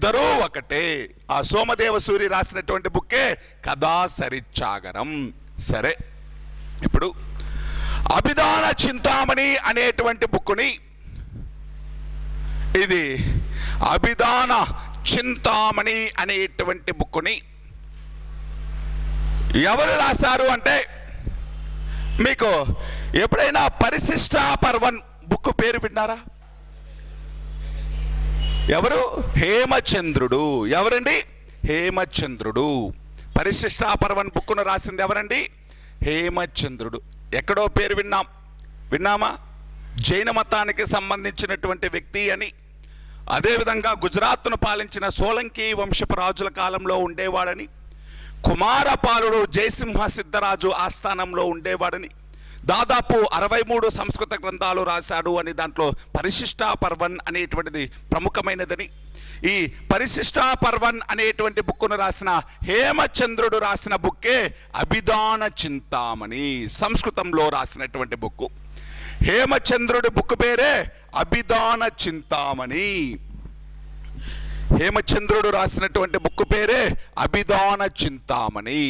ఇద్దరూ ఒకటే. ఆ సోమదేవ సూరి రాసినటువంటి బుక్కే కథా సరిచ్చాగరం. సరే, ఇప్పుడు అభిధాన చింతామణి అనేటువంటి బుక్కుని, ఇది అభిధాన చింతామణి అనేటువంటి బుక్కుని ఎవరు రాశారు అంటే, మీకు ఎప్పుడైనా పరిశిష్టా పర్వన్ బుక్ పేరు విన్నారా? ఎవరు? హేమచంద్రుడు. ఎవరండి? హేమచంద్రుడు. పరిశిష్టా పర్వన్ బుక్ను రాసింది ఎవరండి? హేమచంద్రుడు. ఎక్కడో పేరు విన్నామా? జైన మతానికి సంబంధించినటువంటి వ్యక్తి అని. అదేవిధంగా గుజరాత్ను పాలించిన సోలంకి వంశపు రాజుల కాలంలో ఉండేవాడని, కుమారపాలుడు జయసింహ సిద్ధరాజు ఆస్థానంలో ఉండేవాడని, దాదాపు 63 సంస్కృత గ్రంథాలు రాశాడు అని, దాంట్లో పరిశిష్టా పర్వన్ అనేటువంటిది ప్రముఖమైనదని. ఈ పరిశిష్టా పర్వన్ అనేటువంటి బుక్కును రాసిన హేమచంద్రుడు రాసిన బుక్కే అభిధాన చింతామణి, సంస్కృతంలో రాసినటువంటి బుక్కు. హేమచంద్రుడి బుక్ పేరే అభిధాన చింతామణి. హేమచంద్రుడు రాసినటువంటి బుక్ పేరే అభిధాన చింతామణి.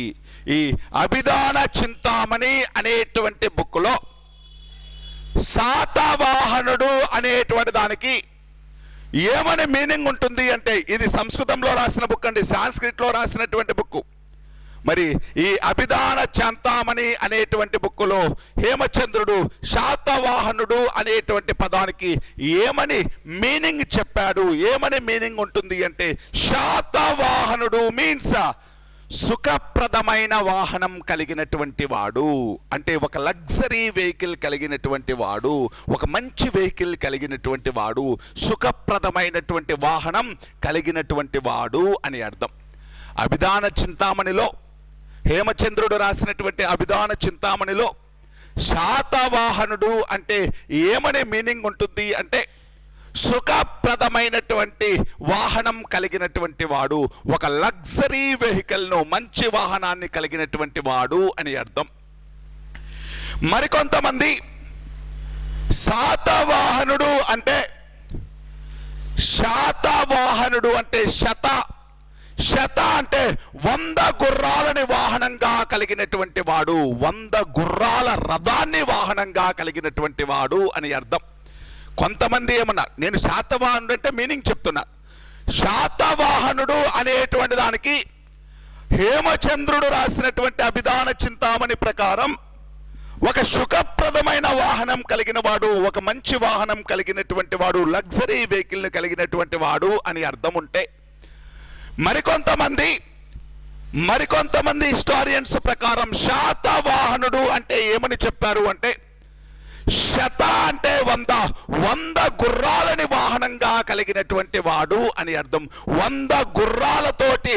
ఈ అభిధాన చింతామణి అనేటువంటి బుక్లో శాతవాహనుడు అనేటువంటి దానికి ఏమని మీనింగ్ ఉంటుంది అంటే, ఇది సంస్కృతంలో రాసిన బుక్ అండి, సాంస్క్రిట్లో రాసినటువంటి బుక్. మరి ఈ అభిధాన చింతామణి అనేటువంటి బుక్కులో హేమచంద్రుడు శాతవాహనుడు అనేటువంటి పదానికి ఏమని మీనింగ్ చెప్పాడు, ఏమని మీనింగ్ ఉంటుంది అంటే, శాతవాహనుడు మీన్స్ సుఖప్రదమైన వాహనం కలిగినటువంటి వాడు, అంటే ఒక లగ్జరీ వెహికల్ కలిగినటువంటి వాడు, ఒక మంచి వెహికల్ కలిగినటువంటి వాడు, సుఖప్రదమైనటువంటి వాహనం కలిగినటువంటి వాడు అని అర్థం. అభిధాన చింతామణిలో, హేమచంద్రుడు రాసినటువంటి అభిధాన చింతామణిలో శాతవాహనుడు అంటే ఏమనే మీనింగ్ ఉంటుంది అంటే, సుఖప్రదమైనటువంటి వాహనం కలిగినటువంటి వాడు, ఒక లగ్జరీ వెహికల్ను, మంచి వాహనాన్ని కలిగినటువంటి వాడు అని అర్థం. మరికొంతమంది శాతవాహనుడు అంటే శత అంటే 100 గుర్రాలని వాహనంగా కలిగినటువంటి వాడు, 100 గుర్రాల రథాన్ని వాహనంగా కలిగినటువంటి వాడు అని అర్థం. కొంతమంది ఏమన్నారు, నేను శాతవాహనుడు అంటే మీనింగ్ చెప్తున్నా. శాతవాహనుడు అనేటువంటి దానికి హేమచంద్రుడు రాసినటువంటి అభిధాన చింతామణి ప్రకారం ఒక సుఖప్రదమైన వాహనం కలిగిన వాడు, ఒక మంచి వాహనం కలిగినటువంటి వాడు, లగ్జరీ వెహికల్ని కలిగినటువంటి వాడు అని అర్థం ఉంటే, మరికొంతమంది హిస్టారియన్స్ ప్రకారం శాతవాహనుడు అంటే ఏమని చెప్పారు అంటే, శత అంటే 100 గుర్రాలని వాహనంగా కలిగినటువంటి వాడు అని అర్థం. 100 గుర్రాలతోటి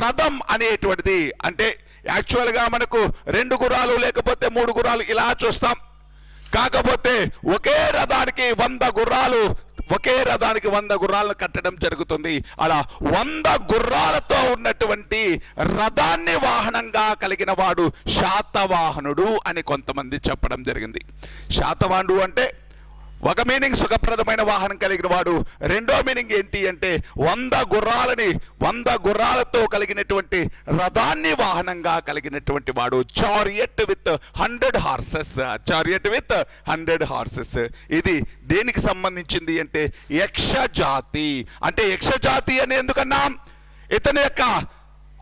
రథం అనేటువంటిది, అంటే యాక్చువల్గా మనకు 2 గుర్రాలు లేకపోతే 3 గుర్రాలు ఇలా చూస్తాం. కాకపోతే ఒకే రథానికి 100 గుర్రాలను కట్టడం జరుగుతుంది. అలా 100 గుర్రాలతో ఉన్నటువంటి రథాన్ని వాహనంగా కలిగిన వాడు శాతవాహనుడు అని కొంతమంది చెప్పడం జరిగింది. శాతవాహనుడు అంటే ఒక మీనింగ్ సుఖప్రదమైన వాహనం కలిగిన వాడు, రెండో మీనింగ్ ఏంటి అంటే 100 గుర్రాలతో కలిగినటువంటి రథాన్ని వాహనంగా కలిగినటువంటి వాడు. Chariot with 100 horses. ఇది దేనికి సంబంధించింది అంటే యక్షజాతి. అంటే యక్షజాతి అని ఎందుకన్నాం? ఇతని యొక్క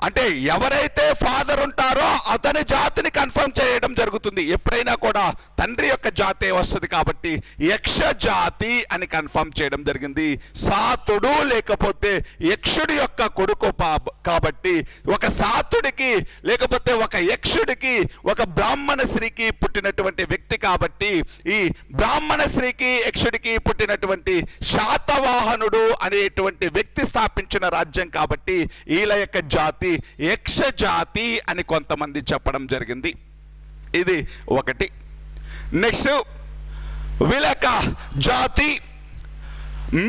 అంటే ఎవరైతే ఫాదర్ ఉంటారో అతని జాతిని కన్ఫర్మ్ చేయడం జరుగుతుంది. ఎప్పుడైనా కూడా తండ్రి యొక్క జాతే వస్తుంది కాబట్టి యక్ష జాతి అని కన్ఫర్మ్ చేయడం జరిగింది. సాతుడు లేకపోతే యక్షుడి యొక్క కొడుకు కాబట్టి ఒక సాతుడికి లేకపోతే ఒక యక్షుడికి ఒక బ్రాహ్మణ స్త్రీకి పుట్టినటువంటి వ్యక్తి కాబట్టి ఈ బ్రాహ్మణ స్త్రీకి యక్షుడికి పుట్టినటువంటి శాతవాహనుడు అనేటువంటి వ్యక్తి స్థాపించిన రాజ్యం కాబట్టి వీళ్ళ యొక్క జాతి యక్ష జాతి అని కొంతమంది చెప్పడం జరిగింది. ఇది ఒకటి. నెక్స్ట్ వీళ్ళ జాతి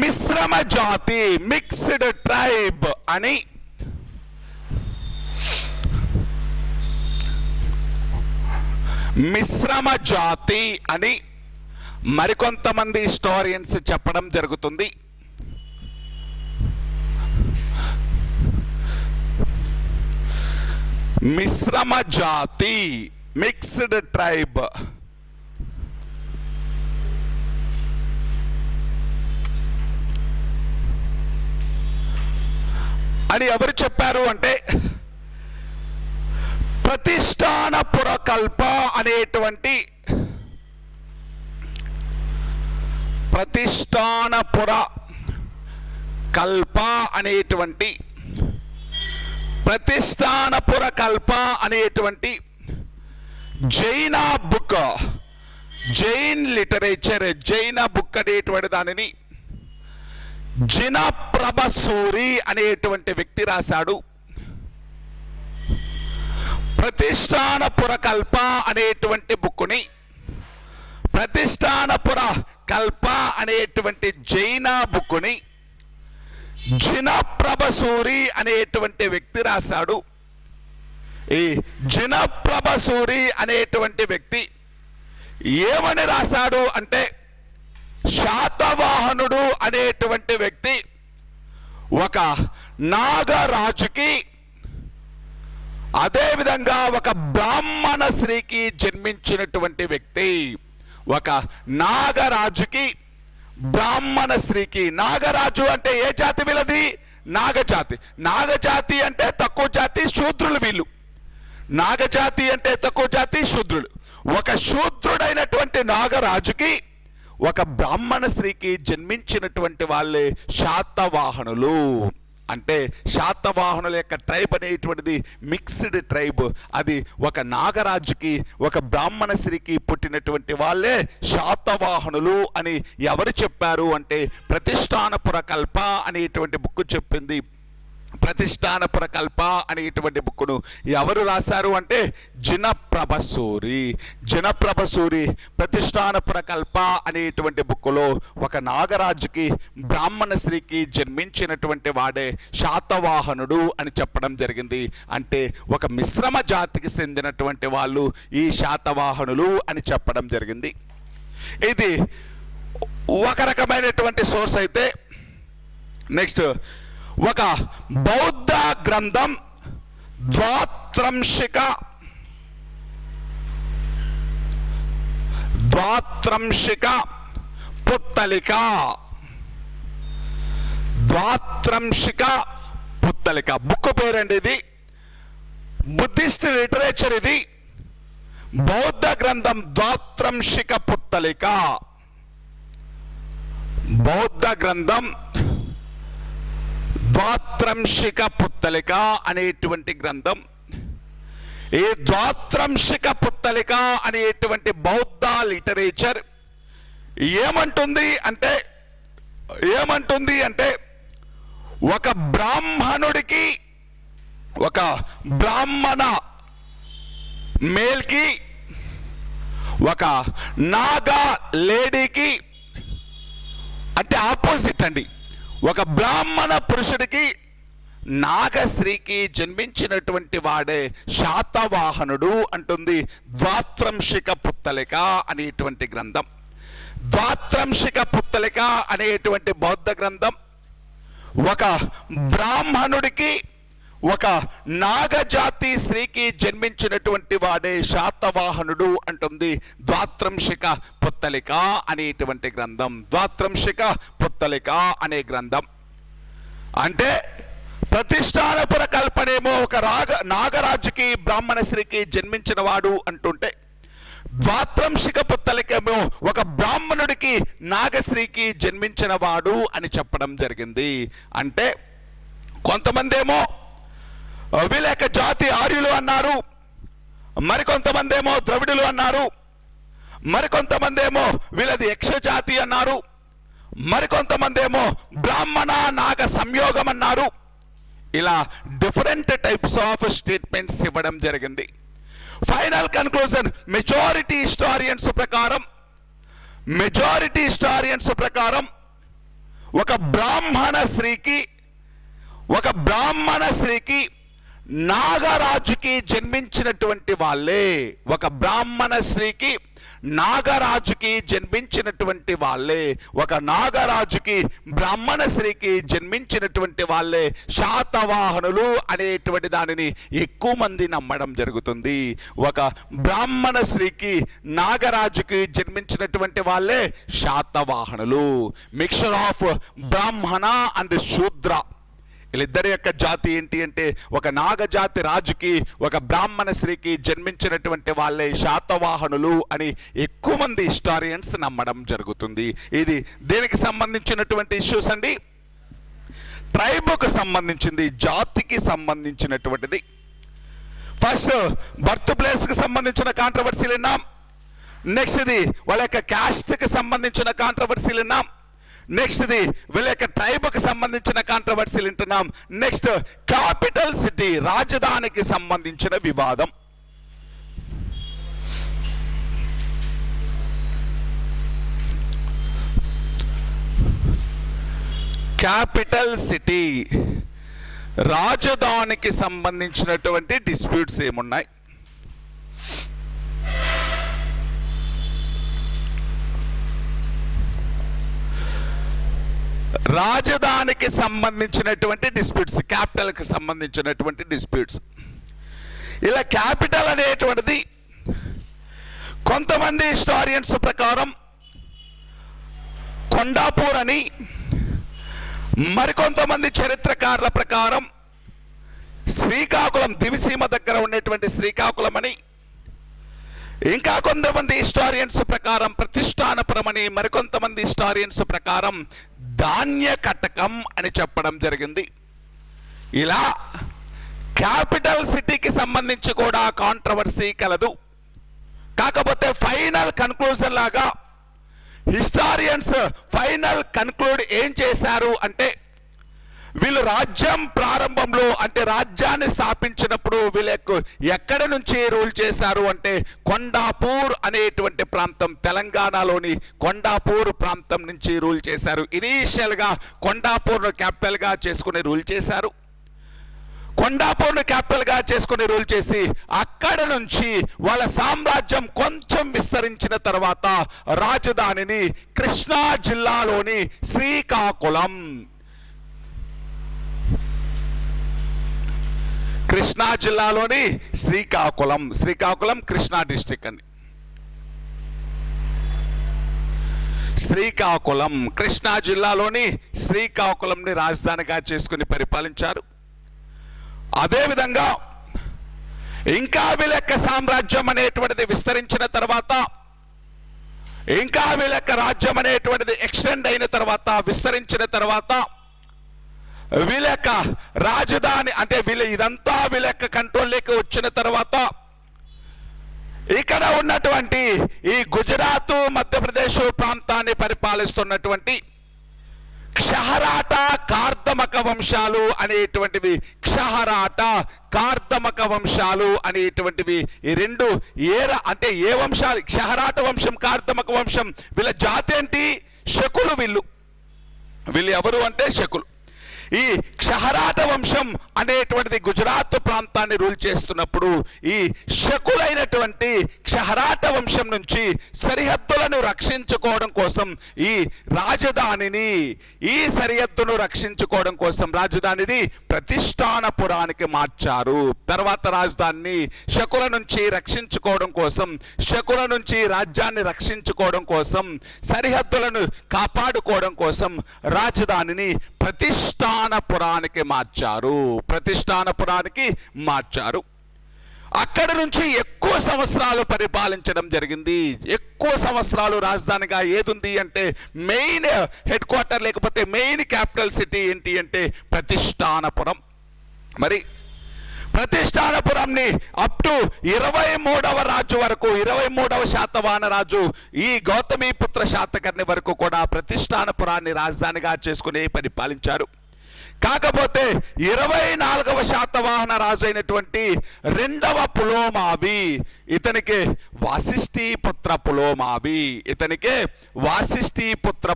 మిశ్రమ జాతి, మిక్స్డ్ ట్రైబ్ అని. మిశ్రమ జాతి అని మరికొంతమంది హిస్టారియన్స్ చెప్పడం జరుగుతుంది. మిశ్రమ జాతి, మిక్స్డ్ ట్రైబ్. అని ఎవరు చెప్పారు అంటే ప్రతిష్టానపుర కల్ప అనేటువంటి ప్రతిష్టానపుర కల్ప అనేటువంటి ప్రతిష్టానపుర కల్ప అనేటువంటి జైన బుక్, జైన్ లిటరేచర్, జైన బుక్ అనేటువంటి దానిని జినప్రభసూరి అనేటువంటి వ్యక్తి రాశాడు. ప్రతిష్టానపుర కల్ప అనేటువంటి బుక్కుని ప్రతిష్టానపుర కల్ప అనేటువంటి జైన బుక్కుని జినప్రభసూరి అనేటువంటి వ్యక్తి రాశాడు. ఈ జినప్రభసూరి అనేటువంటి వ్యక్తి ఏమని రాశాడు అంటే శాతవాహనుడు అనేటువంటి వ్యక్తి ఒక నాగరాజుకి, అదేవిధంగా ఒక బ్రాహ్మణ స్త్రీకి జన్మించినటువంటి వ్యక్తి. ఒక నాగరాజుకి, బ్రాహ్మణ స్త్రీకి. నాగరాజు అంటే ఏ జాతి వీళ్ళది? నాగజాతి. నాగజాతి అంటే తక్కువ జాతి, శూద్రులు వీళ్ళు. నాగజాతి అంటే తక్కువ జాతి, శూద్రులు. ఒక శూద్రుడైనటువంటి నాగరాజుకి, ఒక బ్రాహ్మణ స్త్రీకి జన్మించినటువంటి వాళ్ళే శాతవాహనులు. అంటే శాతవాహనుల యొక్క ట్రైబ్ అనేటువంటిది మిక్స్డ్ ట్రైబ్. అది ఒక నాగరాజుకి, ఒక బ్రాహ్మణ స్త్రీకి పుట్టినటువంటి వాళ్ళే శాతవాహనులు అని ఎవరు చెప్పారు అంటే ప్రతిష్టానపుర కల్ప అనేటువంటి బుక్ చెప్పింది. ప్రతిష్టానపుర కల్ప అనేటువంటి బుక్కును ఎవరు రాశారు అంటే జినప్రభసూరి. జినప్రభసూరి ప్రతిష్టానపుర కల్ప అనేటువంటి బుక్కులో ఒక నాగరాజుకి, బ్రాహ్మణ స్త్రీకి జన్మించినటువంటి వాడే శాతవాహనుడు అని చెప్పడం జరిగింది. అంటే ఒక మిశ్రమ జాతికి చెందినటువంటి వాళ్ళు ఈ శాతవాహనులు అని చెప్పడం జరిగింది. ఇది ఒక రకమైనటువంటి సోర్స్ అయితే, నెక్స్ట్ ఒక బౌద్ధ గ్రంథం ద్వాత్రంశిక పుత్తలిక. ద్వాత్రంశిక పుత్తలిక బుక్ పేరండి ఇది. బుద్ధిస్ట్ లిటరేచర్ ఇది. బౌద్ధ గ్రంథం ద్వాత్రంశిక పుత్తలిక. బౌద్ధ గ్రంథం ద్వాత్రంశిక పుత్తలిక అనేటువంటి గ్రంథం. ఈ ద్వాత్రంశిక పుత్తలిక అనేటువంటి బౌద్ధ లిటరేచర్ ఏమంటుంది అంటే ఒక బ్రాహ్మణుడికి, ఒక బ్రాహ్మణ మేల్కి, ఒక నాగా లేడీకి, అంటే ఆపోజిట్ అండి. ఒక బ్రాహ్మణ పురుషుడికి, నాగశ్రీకి జన్మించినటువంటి వాడే శాతవాహనుడు అంటుంది ద్వాత్రంశిక పుత్తలిక అనేటువంటి గ్రంథం. ద్వాత్రంశిక పుత్తలిక అనేటువంటి బౌద్ధ గ్రంథం ఒక బ్రాహ్మణుడికి, ఒక నాగజాతి స్త్రీకి జన్మించినటువంటి వాడే శాతవాహనుడు అంటుంది ద్వాత్రంశిక పుత్తలిక అనేటువంటి గ్రంథం. ద్వాత్రంశిక పుత్తలిక అనే గ్రంథం అంటే ప్రతిష్టానపుర కల్పనేమో ఒక నాగరాజుకి, బ్రాహ్మణ స్త్రీకి జన్మించిన వాడు అంటుంటే, ద్వాత్రంశిక పుత్తలికేమో ఒక బ్రాహ్మణుడికి, నాగశ్రీకి జన్మించిన వాడు అని చెప్పడం జరిగింది. అంటే కొంతమంది ఏమో వీళ్ళ యొక్క జాతి ఆర్యులు అన్నారు, మరికొంతమంది ఏమో ద్రవిడులు అన్నారు, మరికొంతమంది ఏమో వీళ్ళది యక్ష జాతి అన్నారు, మరికొంతమంది ఏమో బ్రాహ్మణ నాగ సంయోగం అన్నారు. ఇలా డిఫరెంట్ టైప్స్ ఆఫ్ స్టేట్మెంట్స్ ఇవ్వడం జరిగింది. ఫైనల్ కన్క్లూజన్ మెజారిటీ హిస్టారియన్స్ ప్రకారం ఒక బ్రాహ్మణ స్త్రీకి నాగరాజుకి జన్మించినటువంటి వాళ్ళే, ఒక బ్రాహ్మణ స్త్రీకి నాగరాజుకి జన్మించినటువంటి వాళ్ళే, ఒక నాగరాజుకి బ్రాహ్మణ స్త్రీకి జన్మించినటువంటి వాళ్ళే శాతవాహనులు అనేటువంటి దానిని ఎక్కువ మంది నమ్మడం జరుగుతుంది. ఒక బ్రాహ్మణ స్త్రీకి నాగరాజుకి జన్మించినటువంటి వాళ్ళే శాతవాహనులు. మిక్చర్ ఆఫ్ బ్రాహ్మణ అండ్ శూద్ర. వీళ్ళిద్దరి యొక్క జాతి ఏంటి అంటే, ఒక నాగజాతి రాజుకి ఒక బ్రాహ్మణ స్త్రీకి జన్మించినటువంటి వాళ్ళే శాతవాహనులు అని ఎక్కువ మంది హిస్టారియన్స్ నమ్మడం జరుగుతుంది. ఇది దేనికి సంబంధించినటువంటి ఇష్యూస్ అండి? ట్రైబుకు సంబంధించింది, జాతికి సంబంధించినటువంటిది. ఫస్ట్ బర్త్ ప్లేస్కి సంబంధించిన కాంట్రవర్సీలు విన్నాం. నెక్స్ట్ ఇది వాళ్ళ యొక్క క్యాస్ట్కి సంబంధించిన కాంట్రవర్సీలు విన్నాం. నెక్స్ట్ ఇది వీళ్ళ యొక్క ట్రైబ్కి సంబంధించిన కాంట్రవర్సీలు వింటున్నాం. నెక్స్ట్ క్యాపిటల్ సిటీ, రాజధానికి సంబంధించిన వివాదం. క్యాపిటల్ సిటీ, రాజధానికి సంబంధించినటువంటి డిస్ప్యూట్స్ ఏమున్నాయి? రాజధానికి సంబంధించినటువంటి డిస్ప్యూట్స్, క్యాపిటల్కి సంబంధించినటువంటి డిస్ప్యూట్స్. ఇలా క్యాపిటల్ అనేటువంటిది కొంతమంది హిస్టారియన్స్ ప్రకారం కొండాపూర్ అని, మరికొంతమంది చరిత్రకారుల ప్రకారం శ్రీకాకుళం, దివిసీమ దగ్గర ఉండేటువంటి శ్రీకాకుళం అని, ఇంకా కొంతమంది హిస్టారియన్స్ ప్రకారం ప్రతిష్టానపురం అని, మరికొంతమంది హిస్టారియన్స్ ప్రకారం ధాన్య కటకం అని చెప్పడం జరిగింది. ఇలా క్యాపిటల్ సిటీకి సంబంధించి కూడా కాంట్రవర్సీ కలదు. కాకపోతే ఫైనల్ కన్క్లూజన్ లాగా హిస్టారియన్స్ ఫైనల్ కన్క్లూడ్ ఏం చేశారు అంటే, వీళ్ళు రాజ్యం ప్రారంభంలో అంటే రాజ్యాన్ని స్థాపించినప్పుడు వీళ్ళకు ఎక్కడి నుంచి రూల్ చేశారు అంటే, కొండాపూర్ అనేటువంటి ప్రాంతం, తెలంగాణలోని కొండాపూర్ ప్రాంతం నుంచి రూల్ చేశారు. ఇనీషియల్గా కొండాపూర్ను క్యాపిటల్గా చేసుకుని రూల్ చేశారు. కొండాపూర్ను క్యాపిటల్గా చేసుకుని రూల్ చేసి అక్కడ నుంచి వాళ్ళ సామ్రాజ్యం కొంచెం విస్తరించిన తర్వాత రాజధానిని కృష్ణా జిల్లాలోని శ్రీకాకుళం, కృష్ణా జిల్లాలోని శ్రీకాకుళం కృష్ణా డిస్ట్రిక్ట్ అండి. శ్రీకాకుళం కృష్ణా జిల్లాలోని శ్రీకాకుళంని రాజధానిగా చేసుకుని పరిపాలించారు. అదేవిధంగా ఇంకా వీళ్ళ యొక్క సామ్రాజ్యం అనేటువంటిది విస్తరించిన తర్వాత, ఇంకా వీళ్ళ యొక్క రాజ్యం అనేటువంటిది ఎక్స్టెండ్ అయిన తర్వాత, విస్తరించిన తర్వాత వీళ్ళ యొక్క రాజధాని అంటే ఇదంతా వీళ్ళ యొక్క కంట్రోల్లోకి వచ్చిన తర్వాత ఇక్కడ ఉన్నటువంటి ఈ గుజరాత్, మధ్యప్రదేశ్ ప్రాంతాన్ని పరిపాలిస్తున్నటువంటి క్షహరాట, కార్దమక వంశాలు అనేటువంటివి, క్షహరాట, కార్దమక వంశాలు అనేటువంటివి ఈ రెండు అంటే ఏ వంశాలు? క్షహరాట వంశం, కార్దమక వంశం. వీళ్ళ జాతి ఏంటి? శకులు. వీళ్ళు ఎవరు అంటే శకులు. ఈ క్షహరాట వంశం అనేటువంటిది గుజరాత్ ప్రాంతాన్ని రూల్ చేస్తున్నప్పుడు ఈ శకులైనటువంటి క్షహరాట వంశం నుంచి సరిహద్దులను రక్షించుకోవడం కోసం ఈ రాజధానిని, ఈ సరిహద్దును రక్షించుకోవడం కోసం రాజధానిని ప్రతిష్టానపురానికి మార్చారు. తర్వాత రాజధానిని శకుల నుంచి రక్షించుకోవడం కోసం, శకుల నుంచి రాజ్యాన్ని రక్షించుకోవడం కోసం, సరిహద్దులను కాపాడుకోవడం కోసం రాజధానిని ప్రతిష్టానపురానికి మార్చారు. అక్కడి నుంచి ఎక్కువ సంవత్సరాలు పరిపాలించడం జరిగింది. ఎక్కువ సంవత్సరాలు రాజధానిగా ఏదుంది అంటే, మెయిన్ హెడ్ క్వార్టర్ లేకపోతే మెయిన్ క్యాపిటల్ సిటీ ఏంటి అంటే ప్రతిష్టానపురం. మరి ప్రతిష్టానపురంని అప్ టు 23వ రాజు వరకు, 23వ శాతవాహన రాజు ఈ గౌతమిపుత్ర శాతకర్ణి వరకు కూడా ప్రతిష్టానపురాన్ని రాజధానిగా చేసుకుని పరిపాలించారు. కాకపోతే 24వ శాతవాహన రాజు అయినటువంటి 2వ పులోమావి, ఇతనికి వాసిష్ఠీపుత్ర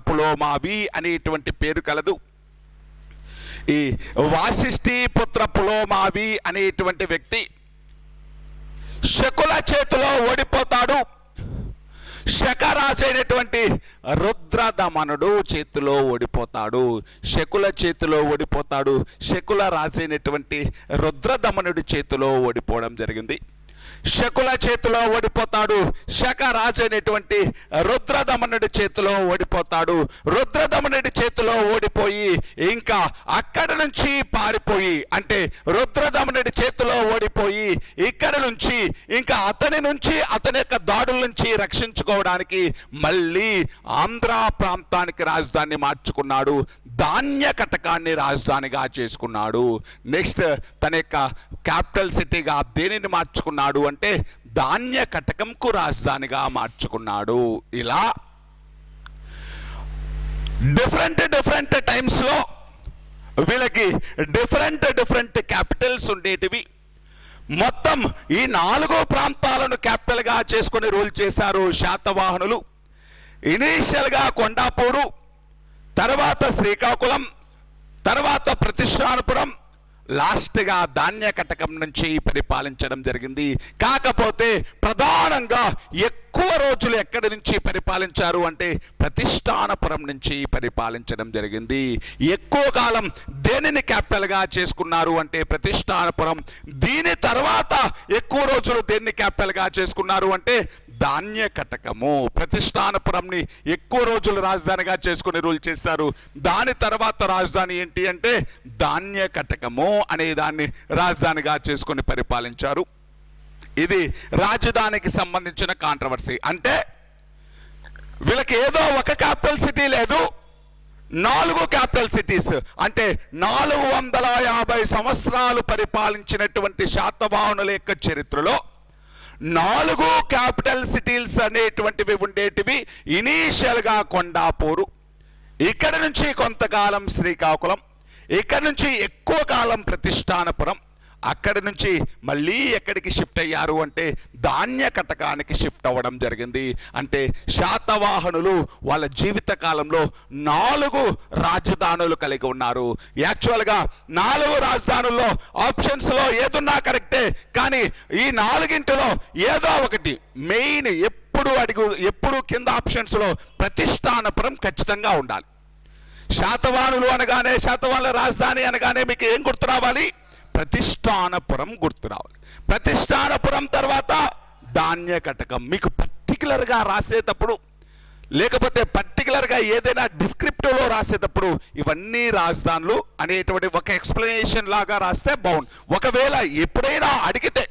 పులోమావి అనేటువంటి పేరు కలదు. ఈ వాసిష్ఠి పుత్ర పులోమావి అనేటువంటి వ్యక్తి శకుల చేతిలో ఓడిపోతాడు. శకరాజు అయినటువంటి రుద్రదమనుడు చేతిలో ఓడిపోతాడు. శకుల చేతిలో ఓడిపోతాడు. శకుల రాజు అయినటువంటి రుద్రదమనుడి చేతిలో ఓడిపోవడం జరిగింది. శకుల చేతిలో ఓడిపోతాడు. శకరాజు అయినటువంటి రుద్రదమనుడి చేతిలో ఓడిపోతాడు. రుద్రదమనుడి చేతిలో ఓడిపోయి ఇంకా అక్కడి నుంచి పారిపోయి, అంటే రుద్రదమనుడి చేతిలో ఓడిపోయి ఇక్కడి నుంచి ఇంకా అతని నుంచి అతని యొక్క దాడుల నుంచి రక్షించుకోవడానికి మళ్ళీ ఆంధ్ర ప్రాంతానికి రాజధాని మార్చుకున్నాడు. ధాన్య కటకాన్ని రాజధానిగా చేసుకున్నాడు. నెక్స్ట్ తన యొక్క క్యాపిటల్ సిటీగా దేనిని మార్చుకున్నాడు అంటే ధాన్య కటకంకు రాజధానిగా మార్చుకున్నాడు. ఇలా డిఫరెంట్ టైమ్స్ లో వీళ్ళకి డిఫరెంట్ క్యాపిటల్స్ ఉండేటివి. మొత్తం ఈ 4 ప్రాంతాలను క్యాపిటల్ గా చేసుకుని రూల్ చేశారు శాతవాహనులు. ఇనీషియల్ గా కొండాపూరు, తర్వాత శ్రీకాకుళం, తర్వాత ప్రతిష్టానపురం, లాస్ట్గా ధాన్య కటకం నుంచి పరిపాలించడం జరిగింది. కాకపోతే ప్రధానంగా ఎక్కువ రోజులు ఎక్కడి నుంచి పరిపాలించారు అంటే ప్రతిష్టానపురం నుంచి పరిపాలించడం జరిగింది. ఎక్కువ కాలం దేనిని క్యాపిటల్గా చేసుకున్నారు అంటే ప్రతిష్టానపురం. దీని తర్వాత ఎక్కువ రోజులు దేన్ని క్యాపిటల్గా చేసుకున్నారు అంటే ధాన్య కటకము. ప్రతిష్టానపురంని ఎక్కువ రోజులు రాజధానిగా చేసుకుని రూల్ చేశారు. దాని తర్వాత రాజధాని ఏంటి అంటే ధాన్య కటకము అనే దాన్ని రాజధానిగా చేసుకుని పరిపాలించారు. ఇది రాజధానికి సంబంధించిన కాంట్రవర్సీ. అంటే వీళ్ళకి ఏదో ఒక క్యాపిటల్ సిటీ లేదు, 4 క్యాపిటల్ సిటీస్. అంటే 450 సంవత్సరాలు పరిపాలించినటువంటి శాతవాహనుల యొక్క చరిత్రలో 4 క్యాపిటల్ సిటీస్ అనేటువంటివి ఉండేటివి. ఇనీషియల్ గా కొండాపూరు, ఇక్కడ నుంచి కొంతకాలం శ్రీకాకుళం, ఇక్కడ నుంచి ఎక్కువ కాలం ప్రతిష్టానపురం, అక్కడి నుంచి మళ్ళీ ఎక్కడికి షిఫ్ట్ అయ్యారు అంటే ధాన్య కటకానికి షిఫ్ట్ అవ్వడం జరిగింది. అంటే శాతవాహనులు వాళ్ళ జీవిత కాలంలో 4 రాజధానులు కలిగి ఉన్నారు. యాక్చువల్గా 4 రాజధానుల్లో ఆప్షన్స్లో ఏదున్నా కరెక్టే, కానీ ఈ 4గింటిలో ఏదో ఒకటి మెయిన్ ఎప్పుడు కింద ఆప్షన్స్లో ప్రతిష్టానపురం ఖచ్చితంగా ఉండాలి. శాతవాహనులు అనగానే, శాతవాహనుల రాజధాని అనగానే మీకు ఏం గుర్తు రావాలి? ప్రతిష్టానపురం గుర్తు రావాలి. ప్రతిష్టానపురం తర్వాత ధాన్య కటకం. మీకు పర్టికులర్గా రాసేటప్పుడు లేకపోతే పర్టికులర్గా ఏదైనా డిస్క్రిప్టివ్లో రాసేటప్పుడు ఇవన్నీ రాజధానులు అనేటువంటి ఒక ఎక్స్ప్లెనేషన్ లాగా రాస్తే బాగుంది. ఒకవేళ ఎప్పుడైనా అడిగితే,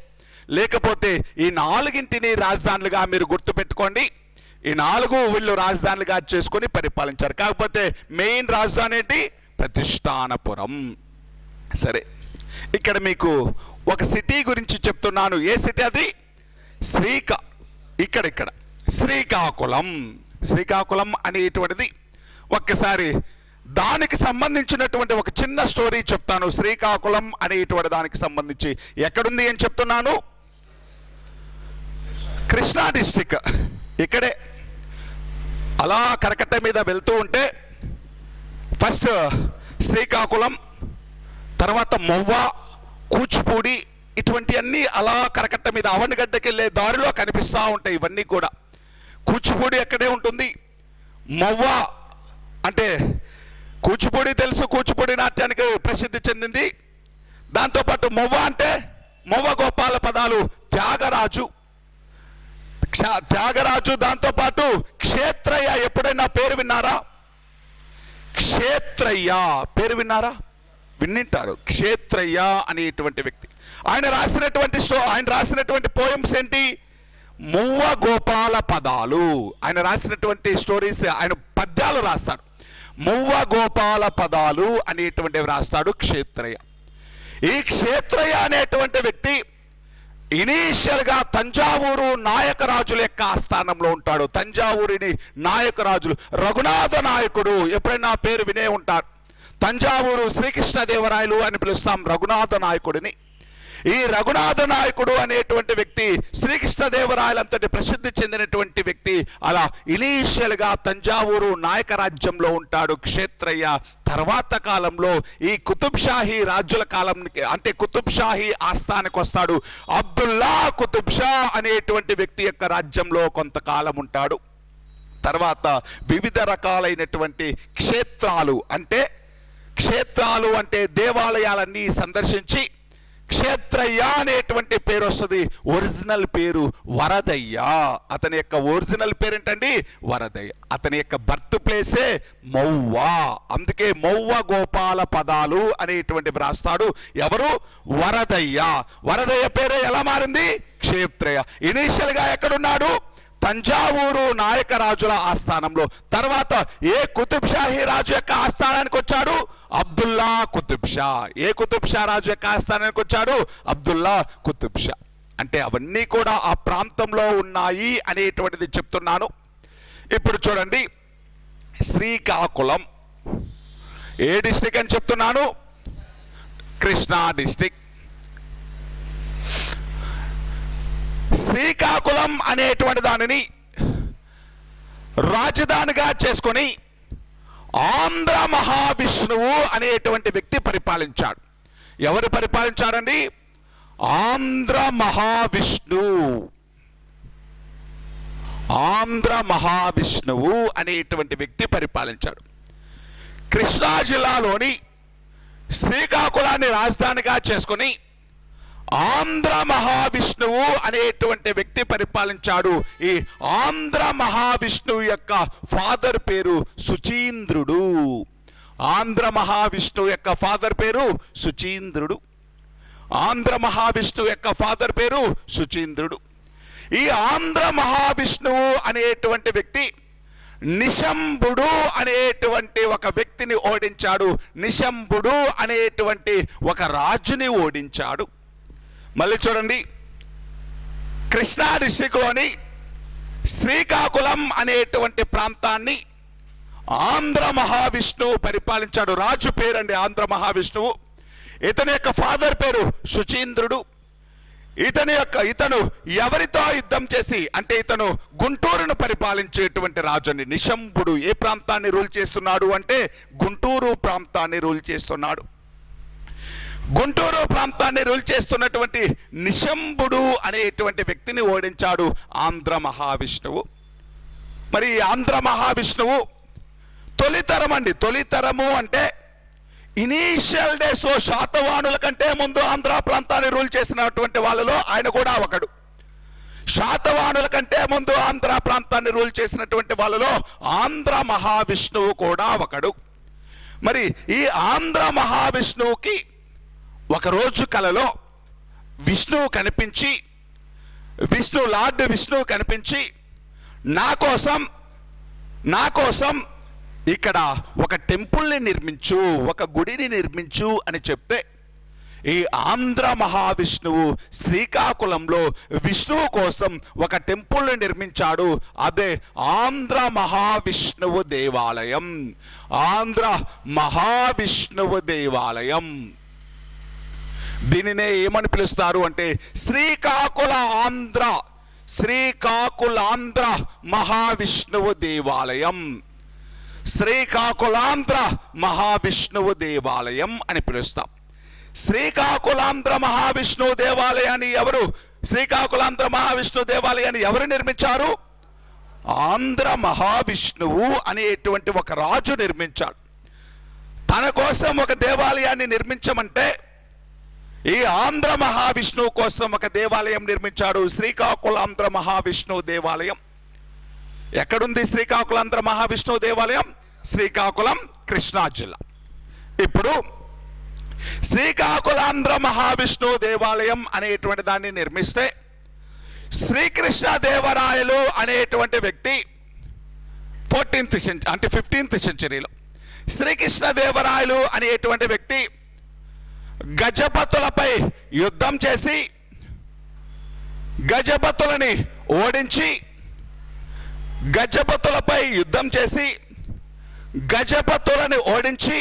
లేకపోతే ఈ 4గింటిని రాజధానులుగా మీరు గుర్తుపెట్టుకోండి. ఈ 4 వీళ్ళు రాజధానులుగా చేసుకొని పరిపాలించారు. కాకపోతే మెయిన్ రాజధాని ఏంటి? ప్రతిష్టానపురం. సరే, ఇక్కడ మీకు ఒక సిటీ గురించి చెప్తున్నాను. ఏ సిటీ అది? ఇక్కడ శ్రీకాకుళం. శ్రీకాకుళం అనేటువంటిది ఒక్కసారి దానికి సంబంధించినటువంటి ఒక చిన్న స్టోరీ చెప్తాను. శ్రీకాకుళం అనేటువంటి దానికి సంబంధించి ఎక్కడుంది అని చెప్తున్నాను. కృష్ణా డిస్టిక్. ఇక్కడే అలా కరకట్ట మీద వెళ్తూ ఉంటే ఫస్ట్ శ్రీకాకుళం, తర్వాత మొవ్వ, కూచిపూడి, ఇటువంటి అన్నీ అలా కరకట్ట మీద అవనిగడ్డకి వెళ్ళే దారిలో కనిపిస్తూ ఉంటాయి. ఇవన్నీ కూడా కూచిపూడి అక్కడే ఉంటుంది. మొవ్వ అంటే కూచిపూడి తెలుసు, కూచిపూడి నాట్యానికి ప్రసిద్ధి చెందింది. దాంతోపాటు మొవ్వ అంటే మొవ్వ గోపాల పదాలు త్యాగరాజు. దాంతోపాటు క్షేత్రయ్య. ఎప్పుడైనా పేరు విన్నారా? క్షేత్రయ్య పేరు విన్నారా? విన్నింటారు. క్షేత్రయ్య అనేటువంటి వ్యక్తి. ఆయన రాసినటువంటి పోయమ్స్ ఏంటి? మువ్వ గోపాల పదాలు. ఆయన రాసినటువంటి స్టోరీస్, ఆయన పద్యాలు రాస్తాడు. మువ్వ గోపాల పదాలు అనేటువంటివి రాస్తాడు క్షేత్రయ్య. ఈ క్షేత్రయ్య అనేటువంటి వ్యక్తి ఇనీషియల్గా తంజావూరు నాయకరాజుల యొక్క ఆస్థానంలో ఉంటాడు. తంజావూరిని నాయకరాజులు రఘునాథ నాయకుడు, ఎప్పుడైనా పేరు వినే ఉంటారు. తంజావూరు శ్రీకృష్ణదేవరాయలు అని పిలుస్తాం రఘునాథ నాయకుడిని. ఈ రఘునాథ నాయకుడు అనేటువంటి వ్యక్తి శ్రీకృష్ణదేవరాయలంతటి ప్రసిద్ధి చెందినటువంటి వ్యక్తి. అలా ఇనీషియల్గా తంజావూరు నాయక రాజ్యంలో ఉంటాడు క్షేత్రయ్య. తర్వాత కాలంలో ఈ కుతుబ్ షాహీ రాజుల కాలం, అంటే కుతుబ్ షాహీ ఆస్థానికి వస్తాడు. అబ్దుల్లా కుతుబ్ షా అనేటువంటి వ్యక్తి యొక్క రాజ్యంలో కొంతకాలం ఉంటాడు. తర్వాత వివిధ రకాలైనటువంటి క్షేత్రాలు అంటే దేవాలయాలన్నీ సందర్శించి క్షేత్రయ్య అనేటువంటి పేరు వస్తుంది. ఒరిజినల్ పేరు వరదయ్య. అతని యొక్క ఒరిజినల్ పేరు ఏంటండి? వరదయ్య. అతని యొక్క బర్త్ ప్లేసే మౌవ్వ. అందుకే మౌవ్వ గోపాల పదాలు అనేటువంటివి రాస్తాడు. ఎవరు? వరదయ్య. వరదయ్య పేరే ఎలా మారింది? క్షేత్రయ్య. ఇనీషియల్గా ఎక్కడున్నాడు? తంజావూరు నాయక రాజుల ఆస్థానంలో. తర్వాత ఏ కుతుబ్ షాహీ రాజు యొక్క ఆస్థానానికి వచ్చాడు? అబ్దుల్లా కుతుబ్ షా. ఏ కుతుబ్ షా రాజు యొక్క ఆస్థానానికి వచ్చాడు? అబ్దుల్లా కుతుబ్ షా. అంటే అవన్నీ కూడా ఆ ప్రాంతంలో ఉన్నాయి అనేటువంటిది చెప్తున్నాను. ఇప్పుడు చూడండి, శ్రీకాకుళం ఏ డిస్ట్రిక్ట్ అని చెప్తున్నాను? కృష్ణా డిస్ట్రిక్ట్. శ్రీకాకుళం అనేటువంటి దానిని రాజధానిగా చేసుకొని ఆంధ్ర మహావిష్ణువు అనేటువంటి వ్యక్తి పరిపాలించాడు. ఎవరు పరిపాలించారండి? ఆంధ్ర మహావిష్ణువు. ఆంధ్ర మహావిష్ణువు అనేటువంటి వ్యక్తి పరిపాలించాడు. కృష్ణా జిల్లాలోని శ్రీకాకుళాన్ని రాజధానిగా చేసుకొని ఆంధ్ర మహావిష్ణువు అనేటువంటి వ్యక్తి పరిపాలించాడు. ఈ ఆంధ్ర మహావిష్ణువు యొక్క ఫాదర్ పేరు సుచీంద్రుడు. ఆంధ్ర మహావిష్ణువు యొక్క ఫాదర్ పేరు సుచీంద్రుడు. ఆంధ్ర మహావిష్ణువు యొక్క ఫాదర్ పేరు సుచీంద్రుడు. ఈ ఆంధ్ర మహావిష్ణువు అనేటువంటి వ్యక్తి నిశంభుడు అనేటువంటి ఒక వ్యక్తిని ఓడించాడు. నిశంభుడు అనేటువంటి ఒక రాజుని ఓడించాడు. మళ్ళీ చూడండి, కృష్ణా డిస్ట్రిక్ట్లోని శ్రీకాకుళం అనేటువంటి ప్రాంతాన్ని ఆంధ్ర మహావిష్ణువు పరిపాలించాడు. రాజు పేరండి ఆంధ్ర మహావిష్ణువు. ఇతని యొక్క ఫాదర్ పేరు సుచీంద్రుడు. ఇతను ఎవరితో యుద్ధం చేసి, అంటే ఇతను గుంటూరును పరిపాలించేటువంటి రాజుని. నిశంభుడు ఏ ప్రాంతాన్ని రూల్ చేస్తున్నాడు అంటే గుంటూరు ప్రాంతాన్ని రూల్ చేస్తున్నాడు. గుంటూరు ప్రాంతాన్ని రూల్ చేస్తున్నటువంటి నిశంభుడు అనేటువంటి వ్యక్తిని ఓడించాడు ఆంధ్ర మహావిష్ణువు. మరి ఆంధ్ర మహావిష్ణువు తొలితరం అండి. తొలితరము అంటే ఇనీషియల్ డేస్ లో శాతవాహనుల కంటే ముందు ఆంధ్ర ప్రాంతాన్ని రూల్ చేసినటువంటి వాళ్ళలో ఆయన కూడా ఒకడు. శాతవాహనుల కంటే ముందు ఆంధ్ర ప్రాంతాన్ని రూల్ చేసినటువంటి వాళ్ళలో ఆంధ్ర మహావిష్ణువు కూడా ఒకడు. మరి ఈ ఆంధ్ర మహావిష్ణువుకి ఒకరోజు కలలో విష్ణువు కనిపించి, లార్డ్ విష్ణువు కనిపించి నా కోసం ఇక్కడ ఒక టెంపుల్ని నిర్మించు, ఒక గుడిని నిర్మించు అని చెప్తే ఈ ఆంధ్ర మహావిష్ణువు శ్రీకాకుళంలో విష్ణువు కోసం ఒక టెంపుల్ని నిర్మించాడు. అదే ఆంధ్ర మహావిష్ణువు దేవాలయం. ఆంధ్ర మహావిష్ణువు దేవాలయం. దీనినే ఏమని పిలుస్తారు అంటే శ్రీకాకుళాంధ్ర మహావిష్ణువు దేవాలయం. శ్రీకాకుళాంధ్ర మహావిష్ణువు దేవాలయం అని పిలుస్తాం. శ్రీకాకుళాంధ్ర మహావిష్ణువు దేవాలయాన్ని ఎవరు నిర్మించారు? ఆంధ్ర మహావిష్ణువు అనేటువంటి ఒక రాజు నిర్మించాడు. తన కోసం ఒక దేవాలయాన్ని నిర్మించమంటే ఈ ఆంధ్ర మహావిష్ణువు కోసం ఒక దేవాలయం నిర్మించాడు. శ్రీకాకుళాంధ్ర మహావిష్ణువు దేవాలయం ఎక్కడుంది? శ్రీకాకుళాంధ్ర మహావిష్ణువు దేవాలయం శ్రీకాకుళం, కృష్ణా జిల్లా. ఇప్పుడు శ్రీకాకుళాంధ్ర మహావిష్ణువు దేవాలయం అనేటువంటి దాన్ని నిర్మిస్తే శ్రీకృష్ణదేవరాయలు అనేటువంటి వ్యక్తి 14th సెంచరీ అంటే 15th సెంచరీలో శ్రీకృష్ణదేవరాయలు అనేటువంటి వ్యక్తి గజపతులపై యుద్ధం చేసి గజపతులని ఓడించి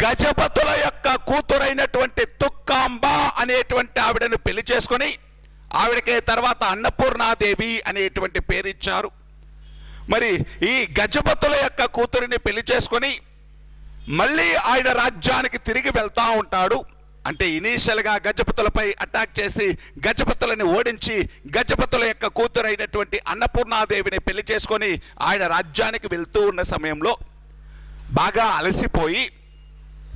గజపతుల యొక్క కూతురైనటువంటి తుక్కాంబ అనేటువంటి ఆవిడను పెళ్లి చేసుకొని, ఆవిడకే తర్వాత అన్నపూర్ణాదేవి అనేటువంటి పేరు ఇచ్చారు. మరి ఈ గజపతుల యొక్క కూతురిని పెళ్లి చేసుకొని మళ్ళీ ఆయన రాజ్యానికి తిరిగి వెళ్తా ఉంటాడు. అంటే ఇనీషియల్గా గజపతులపై అటాక్ చేసి గజపతులని ఓడించి గజపతుల యొక్క కూతురైనటువంటి అన్నపూర్ణాదేవిని పెళ్లి చేసుకొని ఆయన రాజ్యానికి వెళ్తూ ఉన్న సమయంలో బాగా అలసిపోయి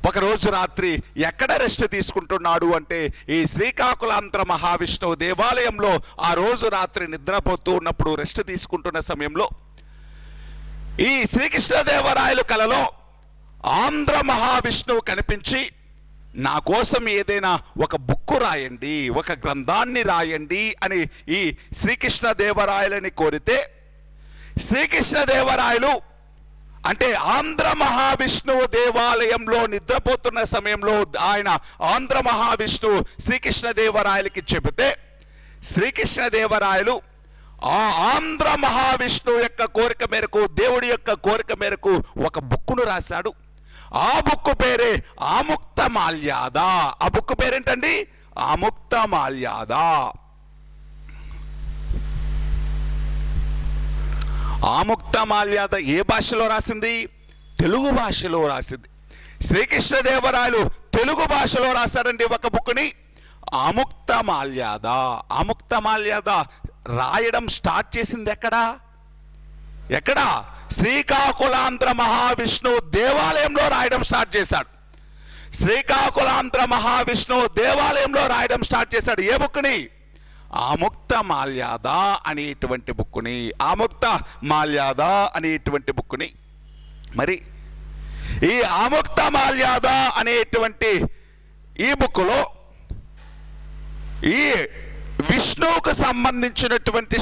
ఒకరోజు రాత్రి ఎక్కడ రెస్ట్ తీసుకుంటున్నాడు అంటే ఈ శ్రీకాకుళాంధ్ర మహావిష్ణువు దేవాలయంలో ఆ రోజు రాత్రి నిద్రపోతూ ఉన్నప్పుడు రెస్ట్ తీసుకుంటున్న సమయంలో ఈ శ్రీకృష్ణదేవరాయలు కలలో ఆంధ్ర మహావిష్ణువు కనిపించి, నా కోసం ఏదైనా ఒక బుక్కు రాయండి, ఒక గ్రంథాన్ని రాయండి అని ఈ శ్రీకృష్ణదేవరాయలని కోరితే, శ్రీకృష్ణదేవరాయలు అంటే ఆంధ్ర మహావిష్ణువు దేవాలయంలో నిద్రపోతున్న సమయంలో ఆయన ఆంధ్ర మహావిష్ణువు శ్రీకృష్ణదేవరాయలకి చెబితే, శ్రీకృష్ణదేవరాయలు ఆ ఆంధ్ర మహావిష్ణువు యొక్క కోరిక మేరకు, దేవుడి యొక్క కోరిక మేరకు ఒక బుక్కును రాశాడు. ఆ బుక్కు పేరే ఆముక్తమాల్యాద. ఆ బుక్కు పేరేంటండి? ఆముక్తమాల్యాద. ఆముక్తమాల్యాద ఏ భాషలో రాసింది? తెలుగు భాషలో రాసింది. శ్రీకృష్ణదేవరాయలు తెలుగు భాషలో రాశారండి ఒక బుక్ని, ఆముక్తమాల్యాద. ఆముక్తమాల్యాద రాయడం స్టార్ట్ చేసింది ఎక్కడ? శ్రీకాకుళాంధ్ర మహావిష్ణువు దేవాలయంలో రాయడం స్టార్ట్ చేశాడు. శ్రీకాకుళాంధ్ర మహావిష్ణువు దేవాలయంలో రాయడం స్టార్ట్ చేశాడు. ఏ బుక్ని? ఆముక్తమాల్యాద అనేటువంటి బుక్కుని. ఆముక్తమాల్యాద అనేటువంటి బుక్కుని. మరి ఈ ఆముక్తమాల్యాద అనేటువంటి ఈ బుక్కులో ఈ విష్ణువుకు సంబంధించినటువంటి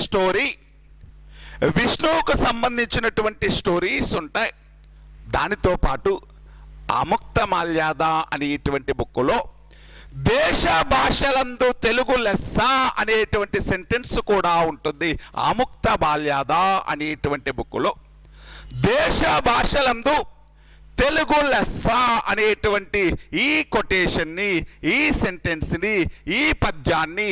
స్టోరీస్ ఉంటాయి. దానితో పాటు ఆముక్తమాల్యాద అనేటువంటి బుక్కులో దేశ భాషలందు తెలుగు లెస్స అనేటువంటి సెంటెన్స్ కూడా ఉంటుంది. ఆముక్తమాల్యాద అనేటువంటి బుక్కులో దేశ భాషలందు తెలుగు లెస్స అనేటువంటి ఈ కొటేషన్ని, ఈ సెంటెన్స్ని, ఈ పద్యాన్ని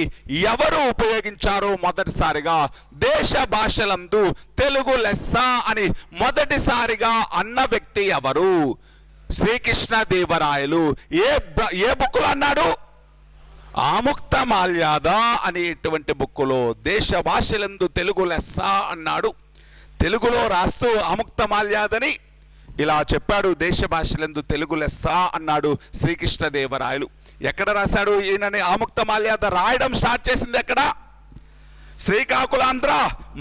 ఎవరు ఉపయోగించారో మొదటిసారిగా, దేశ భాషలందు తెలుగు లెస్స అని మొదటిసారిగా అన్న వ్యక్తి ఎవరు? శ్రీకృష్ణదేవరాయలు. ఏ బుక్కులో అన్నాడు? ఆముక్తమాల్యాద అనేటువంటి బుక్కులో దేశ భాషలందు తెలుగు లెస్స అన్నాడు. తెలుగులో రాస్తూ ఆముక్తమాల్యాదని ఇలా చెప్పాడు. దేశ భాషలందు తెలుగు లెస్స అన్నాడు శ్రీకృష్ణదేవరాయలు. ఎక్కడ రాశాడు ఈయనని? ఆముక్తమాల్యాద రాయడం స్టార్ట్ చేసింది ఎక్కడ? శ్రీకాకుళాంధ్ర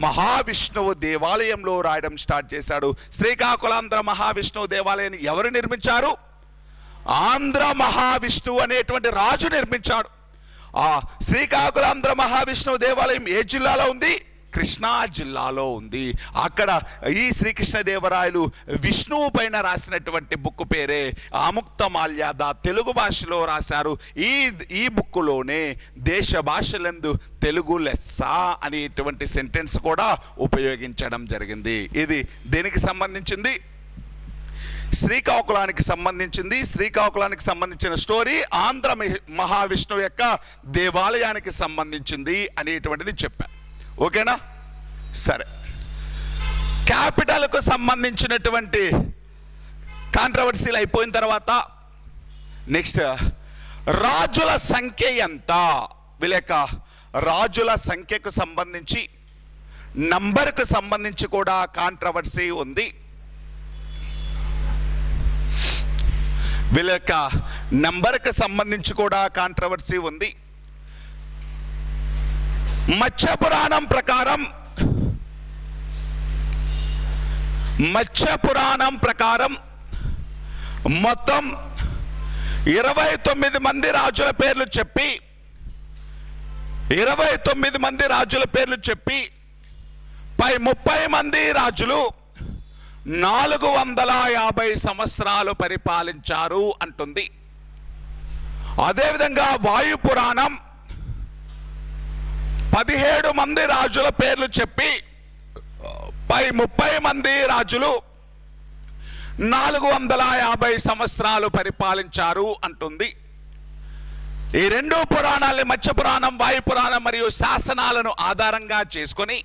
మహావిష్ణువు దేవాలయంలో రాయడం స్టార్ట్ చేశాడు. శ్రీకాకుళాంధ్ర మహావిష్ణువు దేవాలయాన్ని ఎవరు నిర్మించారు? ఆంధ్ర మహావిష్ణువు అనేటువంటి రాజు నిర్మించాడు. ఆ శ్రీకాకుళాంధ్ర మహావిష్ణువు దేవాలయం ఏ జిల్లాలో ఉంది? కృష్ణా జిల్లాలో ఉంది. అక్కడ ఈ శ్రీకృష్ణదేవరాయలు విష్ణువు పైన రాసినటువంటి బుక్ పేరే ఆముక్తమాల్యాద. తెలుగు భాషలో రాశారు. ఈ బుక్కులోనే దేశ భాషలందు తెలుగు లెస్స అనేటువంటి సెంటెన్స్ కూడా ఉపయోగించడం జరిగింది. ఇది దేనికి సంబంధించింది? శ్రీకాకుళానికి సంబంధించింది. శ్రీకాకుళానికి సంబంధించిన స్టోరీ ఆంధ్ర మహావిష్ణువు యొక్క దేవాలయానికి సంబంధించింది అనేటువంటిది చెప్పాను. ఓకేనా? సరే. క్యాపిటల్కు సంబంధించినటువంటి కాంట్రవర్సీలు అయిపోయిన తర్వాత నెక్స్ట్ రాజుల సంఖ్య ఎంత? వీళ్ళ యొక్క రాజుల సంఖ్యకు సంబంధించి, నంబర్కు సంబంధించి కూడా కాంట్రవర్సీ ఉంది. వీళ్ళ యొక్క నంబర్కు సంబంధించి కూడా కాంట్రవర్సీ ఉంది. మత్స్య పురాణం ప్రకారం మొత్తం 29 మంది రాజుల పేర్లు చెప్పి 30 మంది రాజులు 450 సంవత్సరాలు పరిపాలించారు అంటుంది. అదేవిధంగా వాయు పురాణం 17 మంది రాజుల పేర్లు చెప్పి 30 మంది రాజులు 450 సంవత్సరాలు పరిపాలించారు అంటుంది. ఈ రెండు పురాణాలని, మత్స్య పురాణం, వాయు పురాణం మరియు శాసనాలను ఆధారంగా చేసుకొని,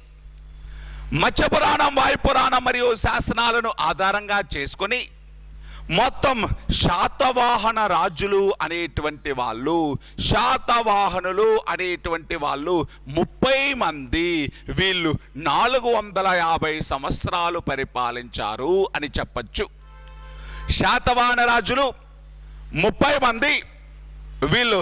మత్స్య పురాణం, వాయు పురాణం మరియు శాసనాలను ఆధారంగా చేసుకొని మొత్తం శాతవాహన రాజులు అనేటువంటి వాళ్ళు, శాతవాహనులు అనేటువంటి వాళ్ళు 30 మంది, వీళ్ళు 450 సంవత్సరాలు పరిపాలించారు అని చెప్పచ్చు. శాతవాహన రాజులు 30 మంది, వీళ్ళు